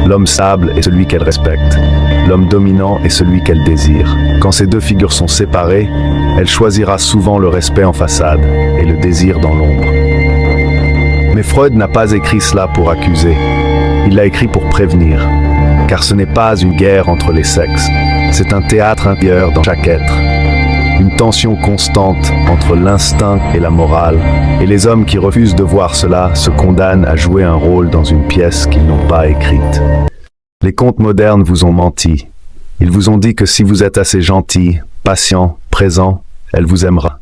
L'homme stable est celui qu'elle respecte. L'homme dominant est celui qu'elle désire. Quand ces deux figures sont séparées, elle choisira souvent le respect en façade et le désir dans l'ombre. Mais Freud n'a pas écrit cela pour accuser. Il l'a écrit pour prévenir. Car ce n'est pas une guerre entre les sexes. C'est un théâtre intérieur dans chaque être. Une tension constante entre l'instinct et la morale. Et les hommes qui refusent de voir cela se condamnent à jouer un rôle dans une pièce qu'ils n'ont pas écrite. Les contes modernes vous ont menti. Ils vous ont dit que si vous êtes assez gentil, patient, présent, elle vous aimera.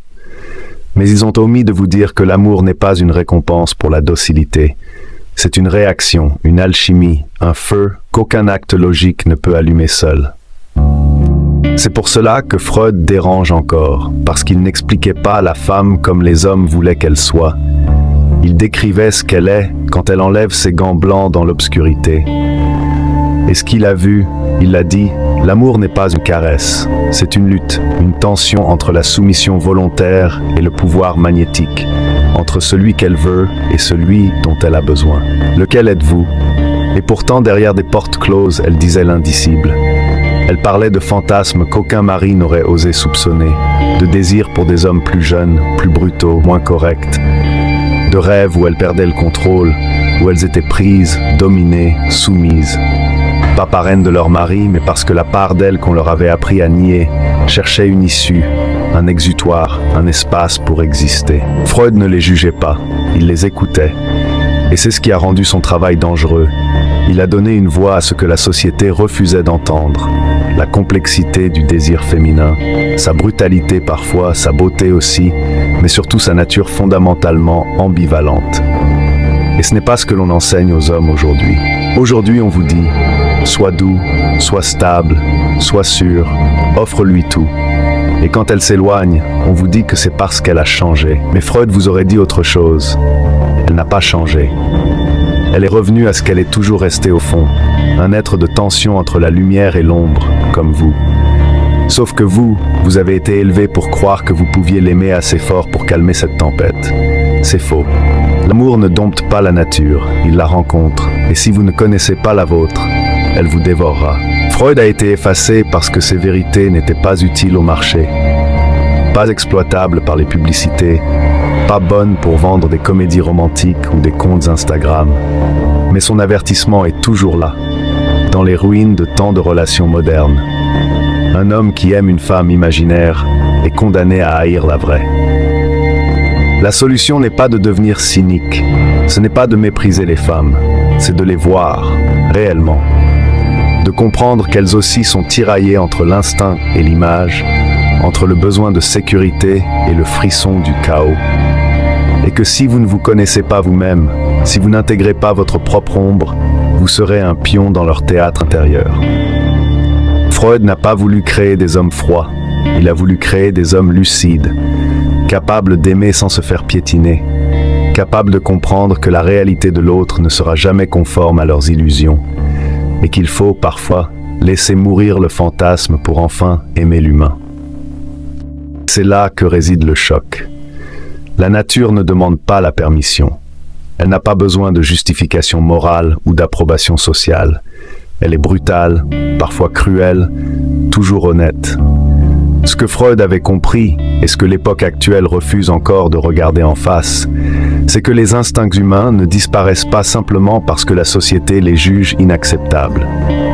Mais ils ont omis de vous dire que l'amour n'est pas une récompense pour la docilité. C'est une réaction, une alchimie, un feu qu'aucun acte logique ne peut allumer seul. C'est pour cela que Freud dérange encore, parce qu'il n'expliquait pas la femme comme les hommes voulaient qu'elle soit. Il décrivait ce qu'elle est quand elle enlève ses gants blancs dans l'obscurité. Et ce qu'il a vu, il l'a dit, l'amour n'est pas une caresse, c'est une lutte, une tension entre la soumission volontaire et le pouvoir magnétique, entre celui qu'elle veut et celui dont elle a besoin. Lequel êtes-vous? Et pourtant, derrière des portes closes, elle disait l'indicible. Elle parlait de fantasmes qu'aucun mari n'aurait osé soupçonner, de désirs pour des hommes plus jeunes, plus brutaux, moins corrects, de rêves où elles perdaient le contrôle, où elles étaient prises, dominées, soumises. Pas par haine de leur mari, mais parce que la part d'elles qu'on leur avait appris à nier cherchait une issue, un exutoire, un espace pour exister. Freud ne les jugeait pas, il les écoutait. Et c'est ce qui a rendu son travail dangereux. Il a donné une voix à ce que la société refusait d'entendre. La complexité du désir féminin, sa brutalité parfois, sa beauté aussi, mais surtout sa nature fondamentalement ambivalente. Et ce n'est pas ce que l'on enseigne aux hommes aujourd'hui. Aujourd'hui, on vous dit, sois doux, sois stable, sois sûr, offre-lui tout. Et quand elle s'éloigne, on vous dit que c'est parce qu'elle a changé. Mais Freud vous aurait dit autre chose. Elle n'a pas changé. Elle est revenue à ce qu'elle est toujours restée au fond, un être de tension entre la lumière et l'ombre, comme vous. Sauf que vous avez été élevé pour croire que vous pouviez l'aimer assez fort pour calmer cette tempête. C'est faux. L'amour ne dompte pas la nature, il la rencontre, et si vous ne connaissez pas la vôtre, elle vous dévorera. Freud a été effacé parce que ses vérités n'étaient pas utiles au marché, pas exploitables par les publicités, pas bonnes pour vendre des comédies romantiques ou des comptes Instagram. Mais son avertissement est toujours là, dans les ruines de tant de relations modernes. Un homme qui aime une femme imaginaire est condamné à haïr la vraie. La solution n'est pas de devenir cynique, ce n'est pas de mépriser les femmes, c'est de les voir, réellement. De comprendre qu'elles aussi sont tiraillées entre l'instinct et l'image, entre le besoin de sécurité et le frisson du chaos. Et que si vous ne vous connaissez pas vous-même, si vous n'intégrez pas votre propre ombre, vous serez un pion dans leur théâtre intérieur. Freud n'a pas voulu créer des hommes froids, il a voulu créer des hommes lucides, capables d'aimer sans se faire piétiner, capables de comprendre que la réalité de l'autre ne sera jamais conforme à leurs illusions, et qu'il faut, parfois, laisser mourir le fantasme pour enfin aimer l'humain. C'est là que réside le choc. La nature ne demande pas la permission. Elle n'a pas besoin de justification morale ou d'approbation sociale. Elle est brutale, parfois cruelle, toujours honnête. Ce que Freud avait compris, et ce que l'époque actuelle refuse encore de regarder en face, c'est que les instincts humains ne disparaissent pas simplement parce que la société les juge inacceptables.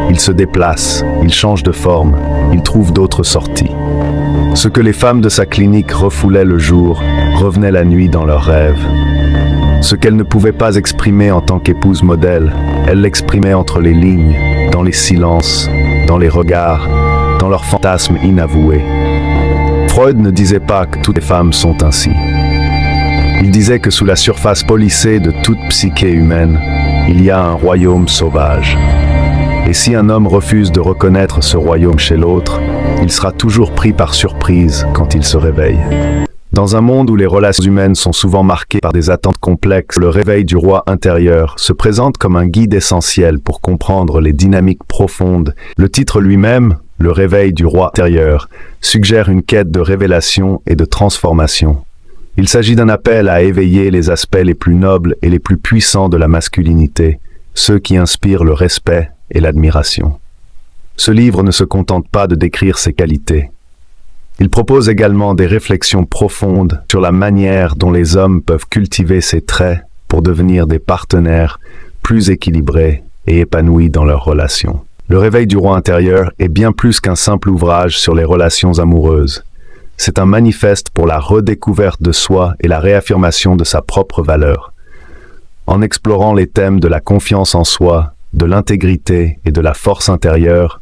Ils se déplacent, ils changent de forme, ils trouvent d'autres sorties. Ce que les femmes de sa clinique refoulaient le jour, revenait la nuit dans leurs rêves. Ce qu'elle ne pouvait pas exprimer en tant qu'épouse modèle, elle l'exprimait entre les lignes, dans les silences, dans les regards, dans leurs fantasmes inavoués. Freud ne disait pas que toutes les femmes sont ainsi. Il disait que sous la surface polissée de toute psyché humaine, il y a un royaume sauvage. Et si un homme refuse de reconnaître ce royaume chez l'autre, il sera toujours pris par surprise quand il se réveille. Dans un monde où les relations humaines sont souvent marquées par des attentes complexes, le réveil du roi intérieur se présente comme un guide essentiel pour comprendre les dynamiques profondes. Le titre lui-même, le réveil du roi intérieur, suggère une quête de révélation et de transformation. Il s'agit d'un appel à éveiller les aspects les plus nobles et les plus puissants de la masculinité, ceux qui inspirent le respect et l'admiration. Ce livre ne se contente pas de décrire ses qualités. Il propose également des réflexions profondes sur la manière dont les hommes peuvent cultiver ces traits pour devenir des partenaires plus équilibrés et épanouis dans leurs relations. Le réveil du roi intérieur est bien plus qu'un simple ouvrage sur les relations amoureuses. C'est un manifeste pour la redécouverte de soi et la réaffirmation de sa propre valeur. En explorant les thèmes de la confiance en soi, de l'intégrité et de la force intérieure,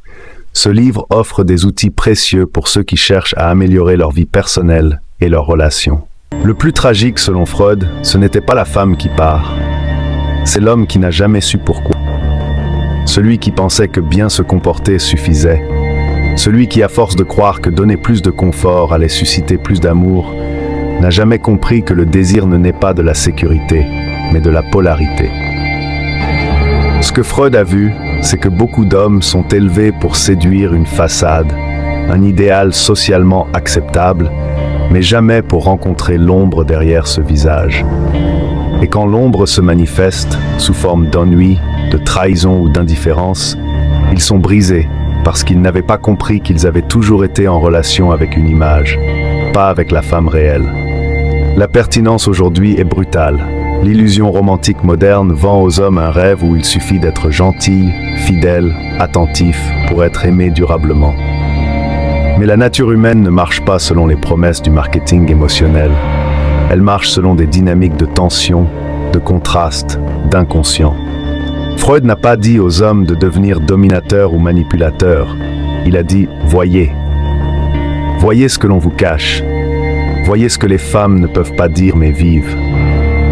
ce livre offre des outils précieux pour ceux qui cherchent à améliorer leur vie personnelle et leurs relations. Le plus tragique, selon Freud, ce n'était pas la femme qui part. C'est l'homme qui n'a jamais su pourquoi. Celui qui pensait que bien se comporter suffisait. Celui qui, à force de croire que donner plus de confort allait susciter plus d'amour, n'a jamais compris que le désir ne naît pas de la sécurité, mais de la polarité. Ce que Freud a vu, c'est que beaucoup d'hommes sont élevés pour séduire une façade, un idéal socialement acceptable, mais jamais pour rencontrer l'ombre derrière ce visage. Et quand l'ombre se manifeste sous forme d'ennui, de trahison ou d'indifférence, ils sont brisés parce qu'ils n'avaient pas compris qu'ils avaient toujours été en relation avec une image, pas avec la femme réelle. La pertinence aujourd'hui est brutale. L'illusion romantique moderne vend aux hommes un rêve où il suffit d'être gentil, fidèle, attentif pour être aimé durablement. Mais la nature humaine ne marche pas selon les promesses du marketing émotionnel. Elle marche selon des dynamiques de tension, de contraste, d'inconscient. Freud n'a pas dit aux hommes de devenir dominateurs ou manipulateurs. Il a dit « voyez ». Voyez ce que l'on vous cache. Voyez ce que les femmes ne peuvent pas dire mais vivent.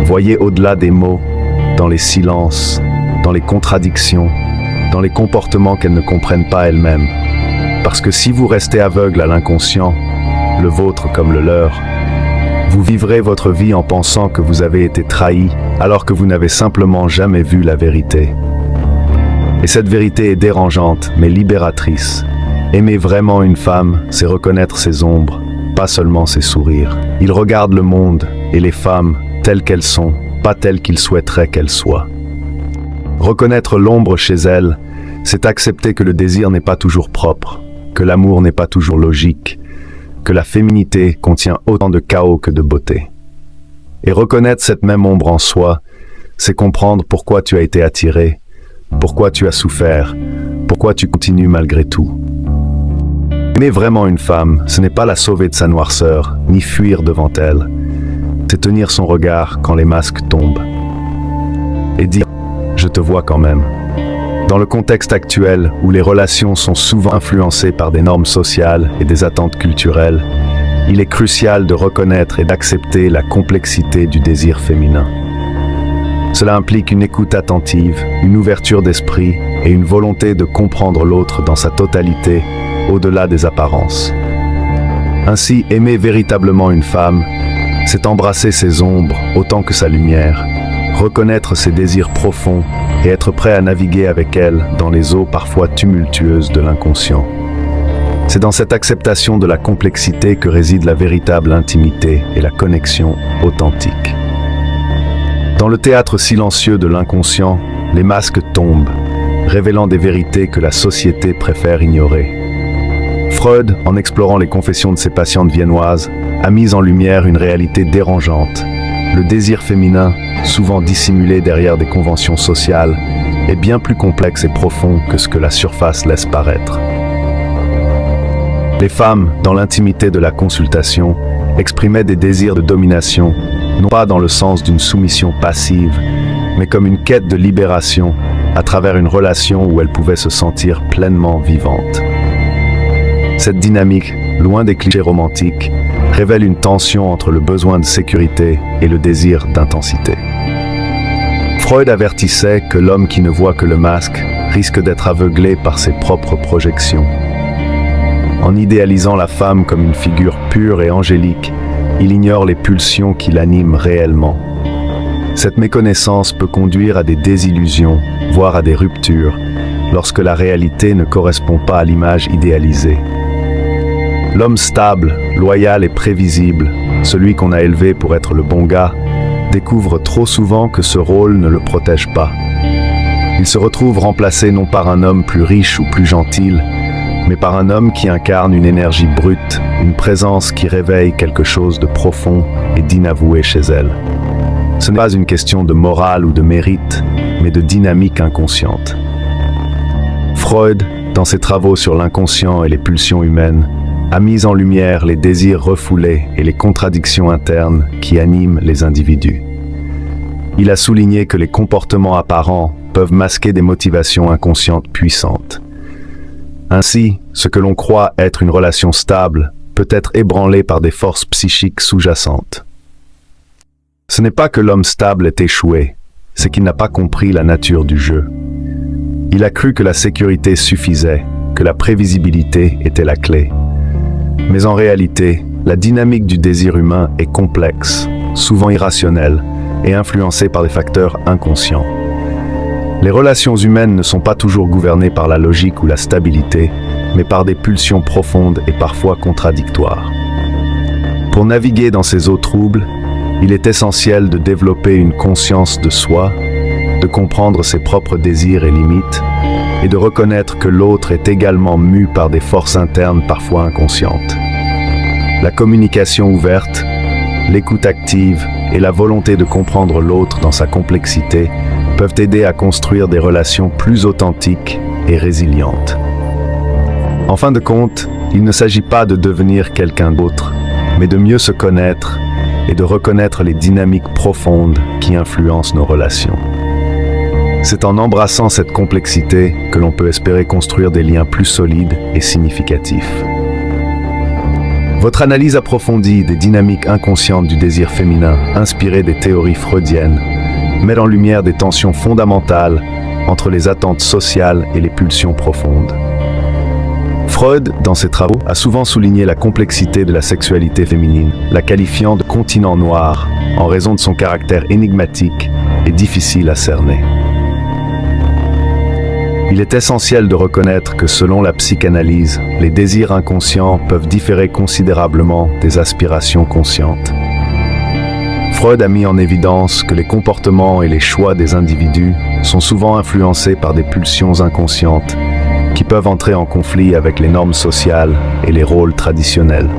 Voyez au-delà des mots, dans les silences, dans les contradictions, dans les comportements qu'elles ne comprennent pas elles-mêmes. Parce que si vous restez aveugle à l'inconscient, le vôtre comme le leur, vous vivrez votre vie en pensant que vous avez été trahi, alors que vous n'avez simplement jamais vu la vérité. Et cette vérité est dérangeante, mais libératrice. Aimer vraiment une femme, c'est reconnaître ses ombres, pas seulement ses sourires. Il regarde le monde et les femmes telles qu'elles sont, pas telles qu'il souhaiterait qu'elles soient. Reconnaître l'ombre chez elles, c'est accepter que le désir n'est pas toujours propre, que l'amour n'est pas toujours logique, que la féminité contient autant de chaos que de beauté. Et reconnaître cette même ombre en soi, c'est comprendre pourquoi tu as été attiré, pourquoi tu as souffert, pourquoi tu continues malgré tout. Aimer vraiment une femme, ce n'est pas la sauver de sa noirceur, ni fuir devant elle. C'est tenir son regard quand les masques tombent. Et dire « je te vois quand même ». Dans le contexte actuel, où les relations sont souvent influencées par des normes sociales et des attentes culturelles, il est crucial de reconnaître et d'accepter la complexité du désir féminin. Cela implique une écoute attentive, une ouverture d'esprit et une volonté de comprendre l'autre dans sa totalité, au-delà des apparences. Ainsi, aimer véritablement une femme, c'est embrasser ses ombres autant que sa lumière, reconnaître ses désirs profonds et être prêt à naviguer avec elle dans les eaux parfois tumultueuses de l'inconscient. C'est dans cette acceptation de la complexité que réside la véritable intimité et la connexion authentique. Dans le théâtre silencieux de l'inconscient, les masques tombent, révélant des vérités que la société préfère ignorer. Freud, en explorant les confessions de ses patientes viennoises, a mis en lumière une réalité dérangeante. Le désir féminin, souvent dissimulé derrière des conventions sociales, est bien plus complexe et profond que ce que la surface laisse paraître. Les femmes, dans l'intimité de la consultation, exprimaient des désirs de domination, non pas dans le sens d'une soumission passive, mais comme une quête de libération à travers une relation où elles pouvaient se sentir pleinement vivantes. Cette dynamique, loin des clichés romantiques, révèle une tension entre le besoin de sécurité et le désir d'intensité. Freud avertissait que l'homme qui ne voit que le masque risque d'être aveuglé par ses propres projections. En idéalisant la femme comme une figure pure et angélique, il ignore les pulsions qui l'animent réellement. Cette méconnaissance peut conduire à des désillusions, voire à des ruptures, lorsque la réalité ne correspond pas à l'image idéalisée. L'homme stable, loyal et prévisible, celui qu'on a élevé pour être le bon gars, découvre trop souvent que ce rôle ne le protège pas. Il se retrouve remplacé non par un homme plus riche ou plus gentil, mais par un homme qui incarne une énergie brute, une présence qui réveille quelque chose de profond et d'inavoué chez elle. Ce n'est pas une question de morale ou de mérite, mais de dynamique inconsciente. Freud, dans ses travaux sur l'inconscient et les pulsions humaines, a mis en lumière les désirs refoulés et les contradictions internes qui animent les individus. Il a souligné que les comportements apparents peuvent masquer des motivations inconscientes puissantes. Ainsi, ce que l'on croit être une relation stable peut être ébranlé par des forces psychiques sous-jacentes. Ce n'est pas que l'homme stable est échoué, c'est qu'il n'a pas compris la nature du jeu. Il a cru que la sécurité suffisait, que la prévisibilité était la clé. Mais en réalité, la dynamique du désir humain est complexe, souvent irrationnelle et influencée par des facteurs inconscients. Les relations humaines ne sont pas toujours gouvernées par la logique ou la stabilité, mais par des pulsions profondes et parfois contradictoires. Pour naviguer dans ces eaux troubles, il est essentiel de développer une conscience de soi, de comprendre ses propres désirs et limites, et de reconnaître que l'autre est également mu par des forces internes parfois inconscientes. La communication ouverte, l'écoute active et la volonté de comprendre l'autre dans sa complexité peuvent aider à construire des relations plus authentiques et résilientes. En fin de compte, il ne s'agit pas de devenir quelqu'un d'autre, mais de mieux se connaître et de reconnaître les dynamiques profondes qui influencent nos relations. C'est en embrassant cette complexité que l'on peut espérer construire des liens plus solides et significatifs. Votre analyse approfondie des dynamiques inconscientes du désir féminin, inspirée des théories freudiennes, met en lumière des tensions fondamentales entre les attentes sociales et les pulsions profondes. Freud, dans ses travaux, a souvent souligné la complexité de la sexualité féminine, la qualifiant de continent noir en raison de son caractère énigmatique et difficile à cerner. Il est essentiel de reconnaître que selon la psychanalyse, les désirs inconscients peuvent différer considérablement des aspirations conscientes. Freud a mis en évidence que les comportements et les choix des individus sont souvent influencés par des pulsions inconscientes qui peuvent entrer en conflit avec les normes sociales et les rôles traditionnels.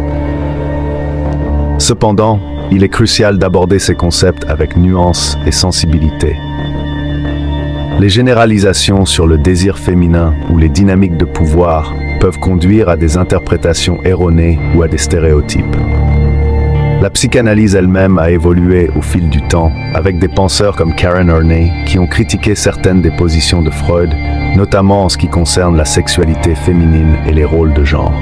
Cependant, il est crucial d'aborder ces concepts avec nuance et sensibilité. Les généralisations sur le désir féminin ou les dynamiques de pouvoir peuvent conduire à des interprétations erronées ou à des stéréotypes. La psychanalyse elle-même a évolué au fil du temps, avec des penseurs comme Karen Horney qui ont critiqué certaines des positions de Freud, notamment en ce qui concerne la sexualité féminine et les rôles de genre.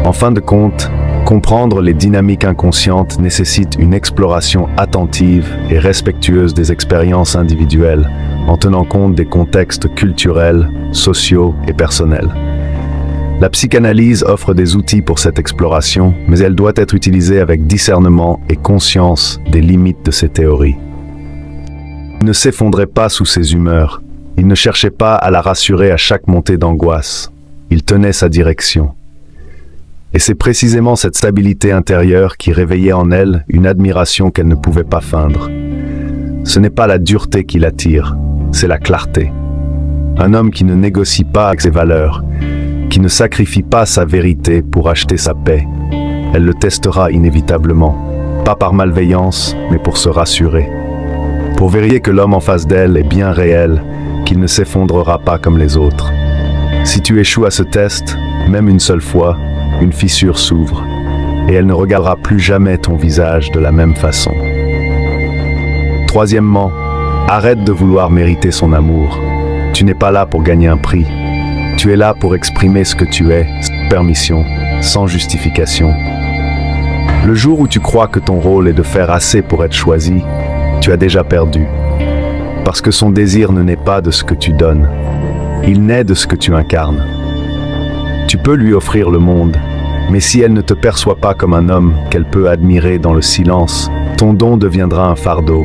En fin de compte, comprendre les dynamiques inconscientes nécessite une exploration attentive et respectueuse des expériences individuelles, en tenant compte des contextes culturels, sociaux et personnels. La psychanalyse offre des outils pour cette exploration, mais elle doit être utilisée avec discernement et conscience des limites de ces théories. Il ne s'effondrait pas sous ses humeurs, il ne cherchait pas à la rassurer à chaque montée d'angoisse, il tenait sa direction. Et c'est précisément cette stabilité intérieure qui réveillait en elle une admiration qu'elle ne pouvait pas feindre. Ce n'est pas la dureté qui l'attire, c'est la clarté. Un homme qui ne négocie pas avec ses valeurs, qui ne sacrifie pas sa vérité pour acheter sa paix. Elle le testera inévitablement, pas par malveillance, mais pour se rassurer. Pour vérifier que l'homme en face d'elle est bien réel, qu'il ne s'effondrera pas comme les autres. Si tu échoues à ce test, même une seule fois, une fissure s'ouvre, et elle ne regardera plus jamais ton visage de la même façon. Troisièmement, arrête de vouloir mériter son amour. Tu n'es pas là pour gagner un prix. Tu es là pour exprimer ce que tu es, sans permission, sans justification. Le jour où tu crois que ton rôle est de faire assez pour être choisi, tu as déjà perdu. Parce que son désir ne naît pas de ce que tu donnes. Il naît de ce que tu incarnes. Tu peux lui offrir le monde, mais si elle ne te perçoit pas comme un homme qu'elle peut admirer dans le silence, ton don deviendra un fardeau.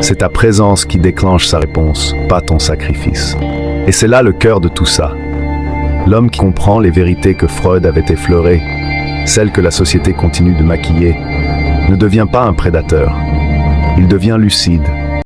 C'est ta présence qui déclenche sa réponse, pas ton sacrifice. Et c'est là le cœur de tout ça. L'homme qui comprend les vérités que Freud avait effleurées, celles que la société continue de maquiller, ne devient pas un prédateur. Il devient lucide,